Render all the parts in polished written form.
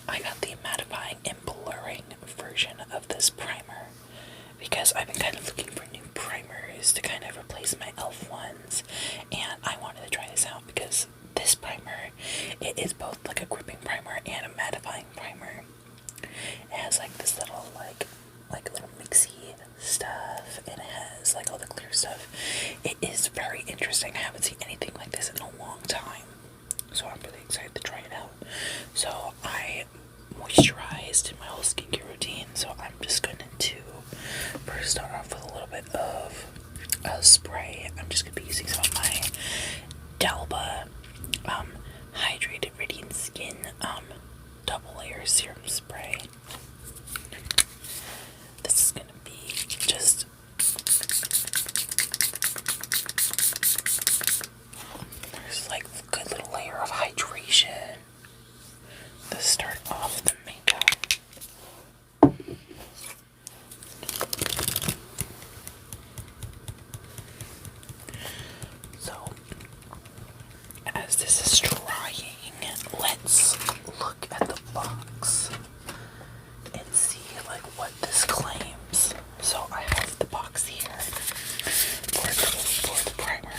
I got the mattifying and blurring version of this primer because I've been kind of looking for new primers to kind of replace my e.l.f. ones, and I wanted to try this out because this primer, it is both like a gripping primer and a mattifying primer. It has like this little like little mixy stuff, and it has like all the clear stuff. It is very interesting. I haven't seen anything like this in a long time, so I'm really excited to try it out. So I moisturized my whole skincare routine, so I'm just going to first start off with a little bit of a spray. I'm just going to be using some of my Dalba Hydrated Radiant Skin double layer serum spray. This is going to be just there's like a good little layer of hydration to start off the makeup. So, as this is drying, let's look at the box and see like what this claims. So I have the box here for the primer,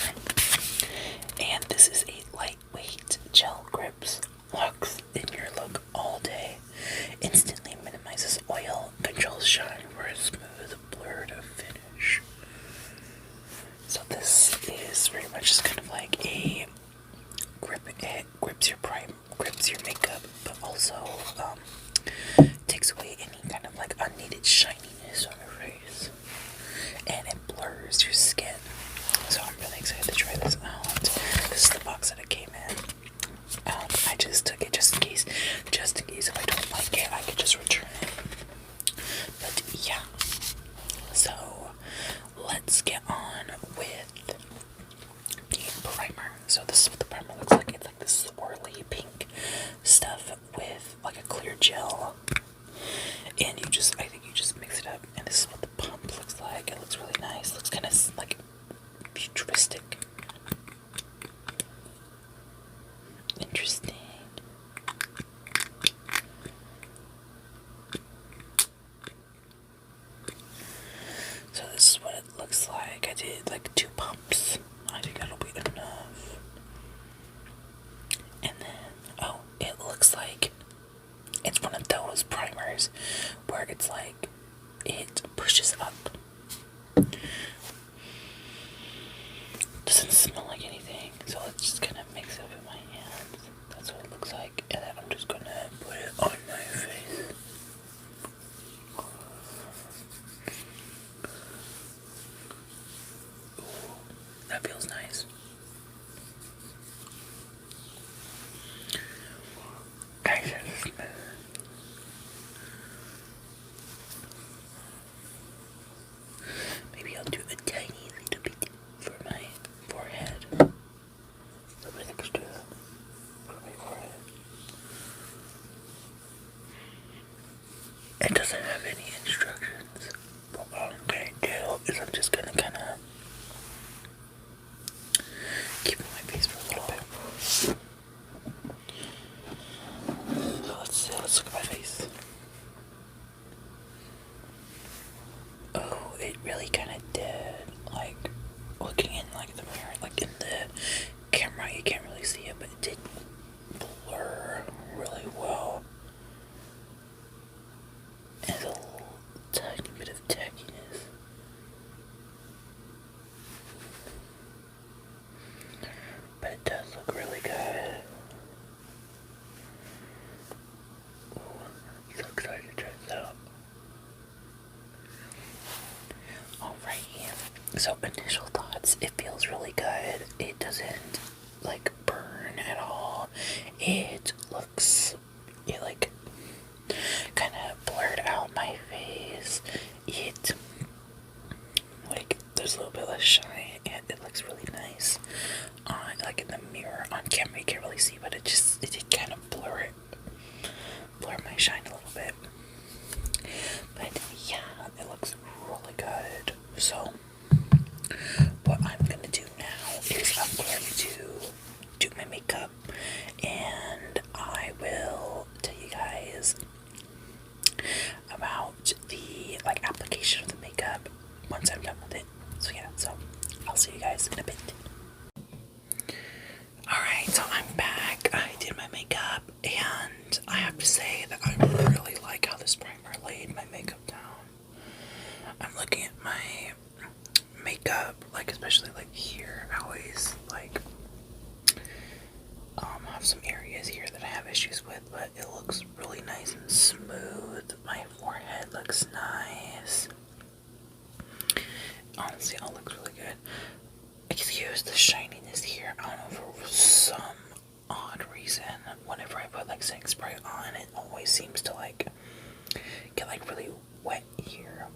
and this is a lightweight gel grips, locks in your look all day, instantly minimizes oil, controls shine for a smooth, blurred finish. So this is very much just kind of like a it grips your makeup, but also takes away any kind of like unneeded shininess on your face, and it blurs your skin. So I'm really excited to try this out. This is the box that it came in. I just took it just in case if I don't like it, I could just return it. But yeah, so let's get on with the primer. So this is what the primer looks like. It's like this swirly pink stuff with like a clear gel, and I think you just mix it up, and this is what the pump looks like. It looks really nice. It looks kind of like futuristic. Interesting. So this is what it looks like. I did like 2 pumps. I think that'll be enough. And then, oh, it looks like it's one of those primers where it's like it pushes up. Doesn't smell like anything, so let's just kind of mix it up in my hands. That's what it looks like, and then I'm just gonna put it on my face. Ooh, that feels nice. Nice and smooth. Maybe I'll do a tiny little bit for my forehead. A bit extra for my forehead. It doesn't have any instructions, but all I'm gonna do is I'm just gonna kind of keep it on my face for a little bit. So let's look at my face. Oh, it really kind of did. Like, looking in like the mirror, like in the camera, you can't really see it, but it did blur really well. And a little tiny bit of tackiness. But it does look really good. Ooh, I'm so excited to try this out. Alright, is about the like application of the makeup once I'm done with it. So yeah, so I'll see you guys in a bit. Alright, so I'm back. I did my makeup and I have to say that I really like how this primer laid my makeup down. I'm looking at my makeup, like especially like here. I always like have some areas here that I have issues with, but it looks really nice and smooth. My forehead looks nice. Honestly, it all looks really good. Excuse the shininess here. I don't know, for some odd reason, whenever I put like setting spray on, it always seems to like get like really wet here.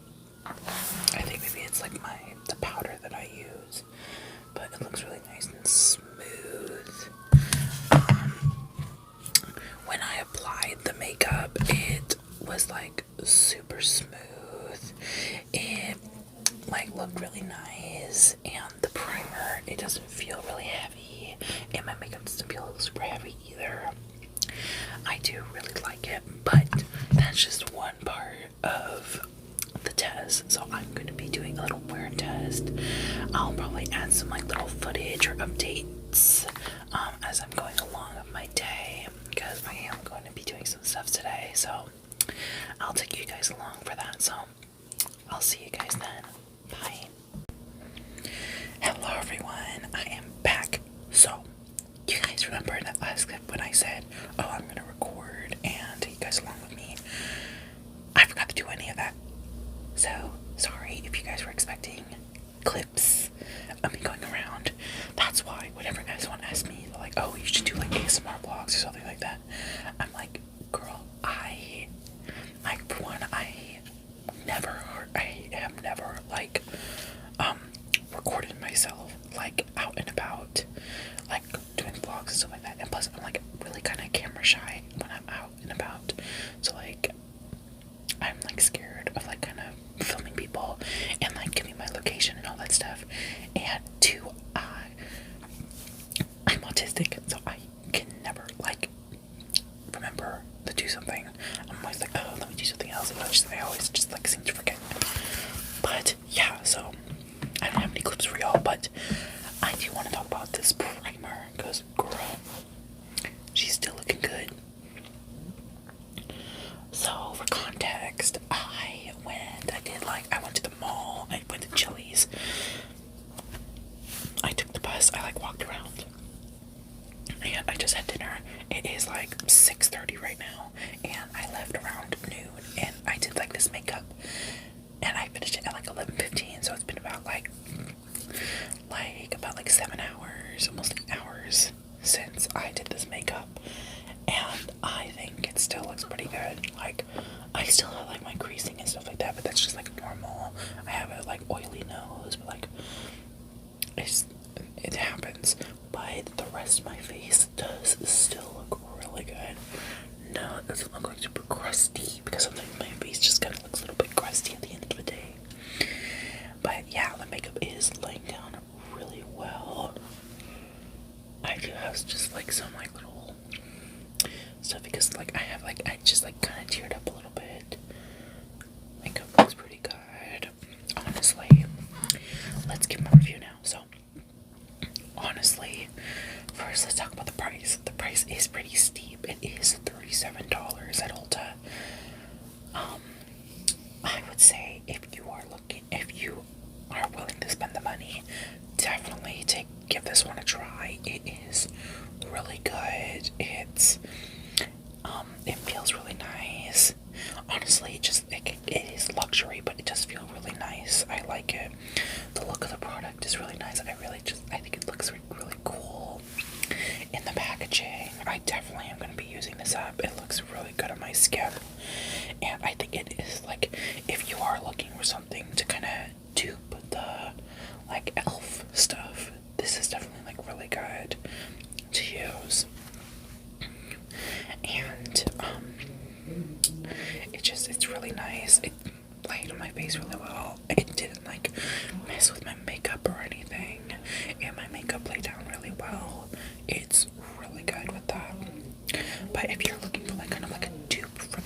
I think maybe it's like the powder that I use, but it looks really nice and smooth. When I applied the makeup, it was like super smooth. It like looked really nice, and the primer, it doesn't feel really heavy, and my makeup doesn't feel super heavy either. I do really like it, but that's just one part of the test. So I'm going to be doing a little wear test. I'll probably add some like little footage or updates as I'm going along with my day, because I am going to be doing some stuff today. So I'll take you guys along for that. So I'll see you guys then. Bye. Hello everyone, I am back. So you guys remember in that last clip when I said, oh, I'm gonna record and take you guys along with me? I forgot to do any of that. So sorry if you guys were expecting clips of me going around. That's why whenever guys want to ask me, they're like, oh, you should do like ASMR vlogs or something like that. I'm like, girl, for one, I have never like recorded myself like out and about, like doing vlogs and stuff like that. And plus I'm like really kind of camera shy when I'm out and about, so like I'm like scared of like kind of filming people and like giving my location and all that stuff. And two, I'm autistic, so I can never like remember to do something. I'm always like, oh, let me do something else, and I always just like seem to forget. But yeah, so I don't have any clips for y'all, but I do want to talk about this primer, because girl, she's still looking good. So for context, I went to the mall, I went to Chili's, I took the bus, I like walked around, and I just had dinner. It is like 6:30 right now, and I left around noon, and I did like this makeup, and I finished it at like 11:15, so it's been about like 7 hours, almost 8 hours since I did this makeup, and I think it still looks pretty good. Like, I still have like my creasing and stuff like that, but that's just like normal. I have a like oily nose, but like it happens. But the rest of my face does still look really good. No, it doesn't look like super crusty, because sometimes my face just kind of looks a little bit crusty at the end of the day. But yeah, the makeup is laying down really well. I do have just like some like little stuff, because like I just like kind of teared up a little bit. Makeup looks pretty good, honestly. Let's give my review now. So honestly, first let's talk about the price. The price is pretty steep. It is $37 at Ulta. I would say if you are willing to spend the money, definitely give this one a try. It is really good. It feels really nice. Honestly, it is luxury, but it does feel really nice. I like it. The look of the product is really nice. I think it looks really cool in the packaging. I definitely am going to be using this up. It looks really good on my skin, and I think it is like, if you are looking for something to kind of dupe the like elf stuff, this is definitely like really good to use. And it's really nice. It laid on my face really well. It didn't like mess with my makeup or anything, and my makeup laid down really well. It's really good with that. But if you're looking for like kind of like a dupe for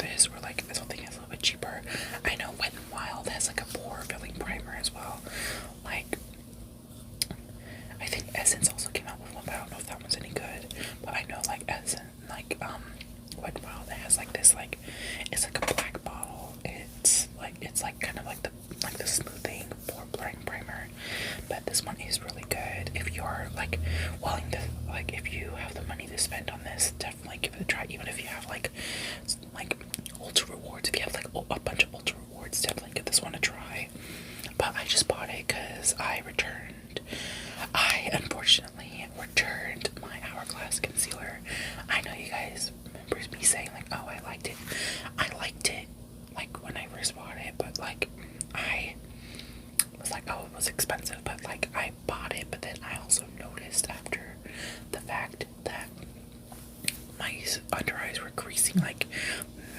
is like, it's like a black bottle. It's like kind of like the smoothing or blurring primer, but this one is really good. If you're like willing to, like, if you have the money to spend on this, definitely give it a try. Even if you have like Ulta rewards, if you have like a bunch of Ulta rewards, definitely give this one a try. But I just bought it because I unfortunately returned my Hourglass concealer. I know you guys remember me saying like, oh, I liked it. I liked it like when I first bought it, but like I was like, oh, it was expensive, but like I bought it, but then I also noticed after the fact that my under eyes were creasing like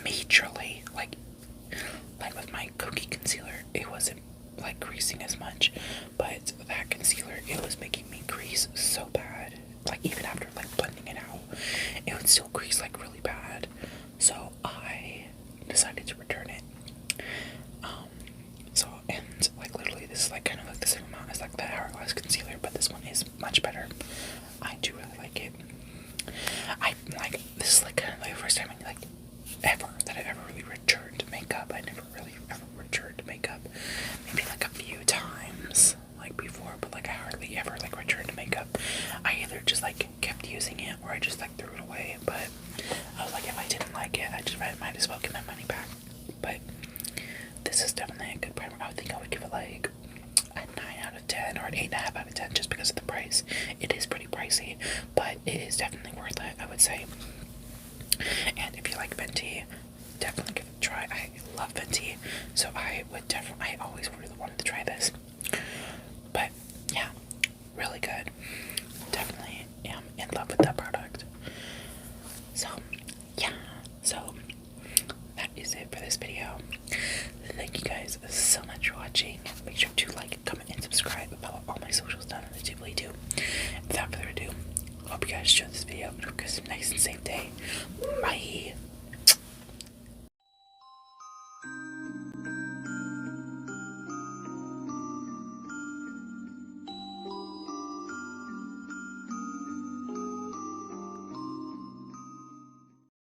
majorly, like with my cookie concealer, it wasn't like creasing as much, but that concealer, it was making me crease so bad. Like even after like blending it out, it would still crease like really bad. So I decided to return it. And like literally this is like kind of like the same amount as like the Hourglass concealer, but this one is much better. I do really like it. I like this is like kind of like the first time like ever that I ever really returned makeup. I never really ever returned makeup. Maybe like a few times like before, but like I hardly ever like returned makeup. I either just like kept using it or I just like threw it away. But I was like, if I didn't like it, I might as well get my money back. But this is definitely a good primer. I think I would give it like a 9 out of 10 or an 8.5 out of 10 just because of the price. It is pretty pricey, but it is definitely worth it, I would say. And if you like Fenty, definitely give it a try. I love Fenty, so I always really wanted to try this. But yeah, really good. Definitely am in love with that product. So yeah, so that is it for this video. Thank you guys so much for watching. Make sure to like, comment, and subscribe. Follow all my socials down in the table. Do. Without further ado, hope you guys enjoyed this video. Have a nice and safe day. Bye.